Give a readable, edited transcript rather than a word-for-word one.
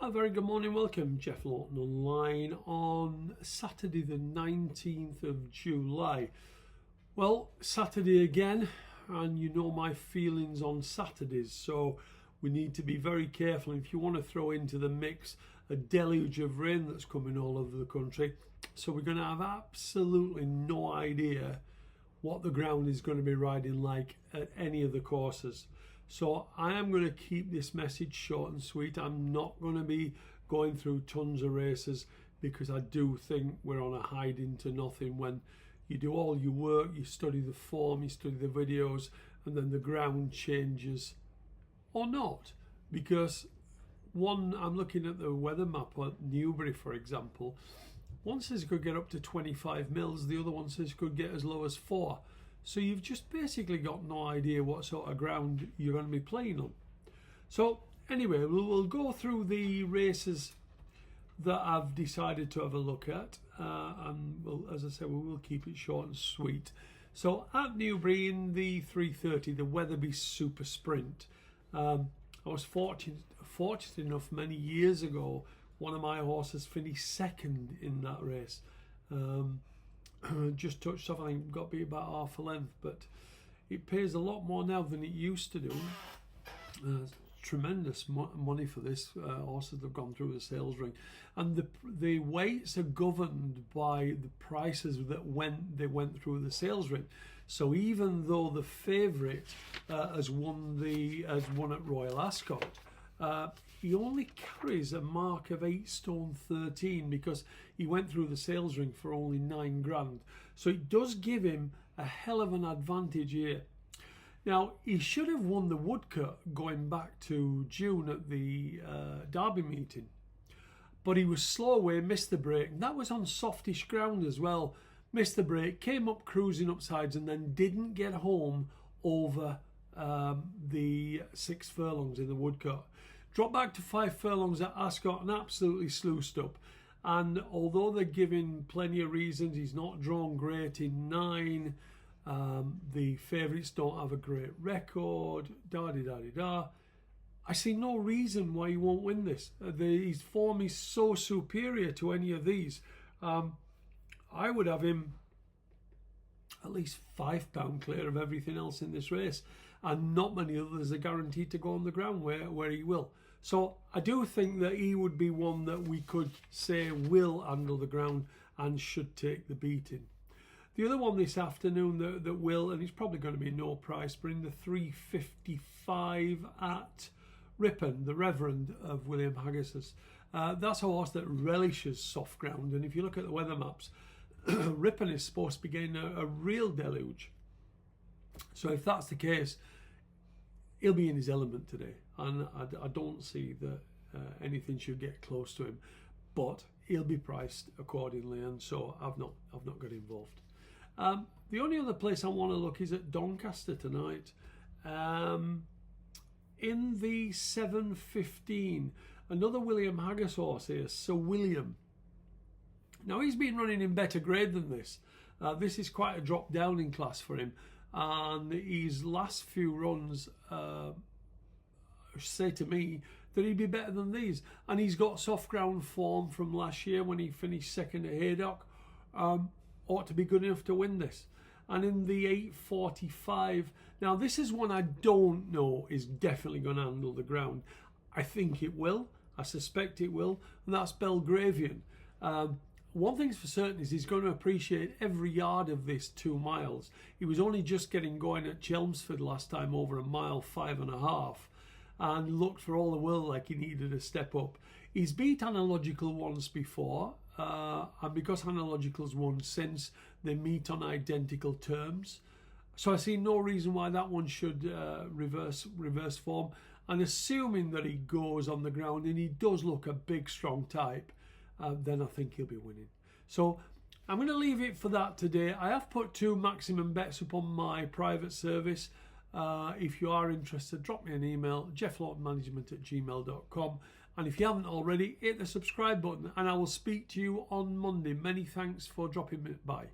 A very good morning, welcome. Jeff Laughton online on Saturday the 19th of July. Well, Saturday again, and you know my feelings on Saturdays, so we need to be very careful. If you want to throw into the mix a deluge of rain that's coming all over the country, so we're going to have absolutely no idea what the ground is going to be riding like at any of the courses. So I am going to keep this message short and sweet. I'm not going to be going through tons of races because I do think we're on a hide into nothing when you do all your work, you study the form, you study the videos, and then the ground changes or not. Because one, I'm looking at the weather map at Newbury, for example. One says it could get up to 25 mils, the other one says it could get as low as 4. So you've just basically got no idea what sort of ground you're going to be playing on. So anyway, we'll go through the races that I've decided to have a look at. And we'll, as I said, we will keep it short and sweet. So at Newbury in the 330, the Weatherbe Super Sprint, I was fortunate enough many years ago, one of my horses finished second in that race. Just touched off, I think got beat about half a length, but it pays a lot more now than it used to do. Tremendous money for this. Horses that have gone through the sales ring, and the weights are governed by the prices that they went through the sales ring. So even though the favourite has won at Royal Ascot, he only carries a mark of 8 stone 13 because he went through the sales ring for only 9 grand. So it does give him a hell of an advantage here. Now, he should have won the woodcut going back to June at the Derby meeting, but he was slow away, missed the break, and that was on softish ground as well. Missed the break, came up cruising upsides, and then didn't get home over the 6 furlongs in the woodcut. Dropped back to 5 furlongs at Ascot and absolutely sluiced up. And although they're giving plenty of reasons, he's not drawn great in 9. The favourites don't have a great record. I see no reason why he won't win this. His form is so superior to any of these. I would have him at least £5 clear of everything else in this race, and not many others are guaranteed to go on the ground where he will. So I do think that he would be one that we could say will handle the ground and should take the beating. The other one this afternoon that will, and it's probably going to be no price, but in the 355 at Ripton, the Reverend of William Haggis's. That's a horse that relishes soft ground, and if you look at the weather maps, Ripton is supposed to be getting a real deluge. So if that's the case, he'll be in his element today, and I don't see that anything should get close to him, but he'll be priced accordingly, and so I've not got involved. The only other place I want to look is at Doncaster tonight. In the 7:15, another William Haggis horse here, Sir William. Now he's been running in better grade than this. This is quite a drop down in class for him, and his last few runs say to me that he'd be better than these. And he's got soft ground form from last year when he finished second at Haydock. Ought to be good enough to win this. And in the 8:45, now this is one I don't know is definitely going to handle the ground. I think it will. I suspect it will, and that's Belgravian. One thing's for certain is he's going to appreciate every yard of this 2 miles. He was only just getting going at Chelmsford last time over 1.5 miles, and looked for all the world like he needed a step up. He's beat Analogical once before, and because Analogical's won since, they meet on identical terms. So I see no reason why that one should reverse form. And assuming that he goes on the ground and he does look a big, strong type, then I think he'll be winning. So I'm going to leave it for that today. I have put 2 maximum bets up on my private service. If you are interested, drop me an email, jefflawtonmanagement@gmail.com. And if you haven't already, hit the subscribe button, and I will speak to you on Monday. Many thanks for dropping by.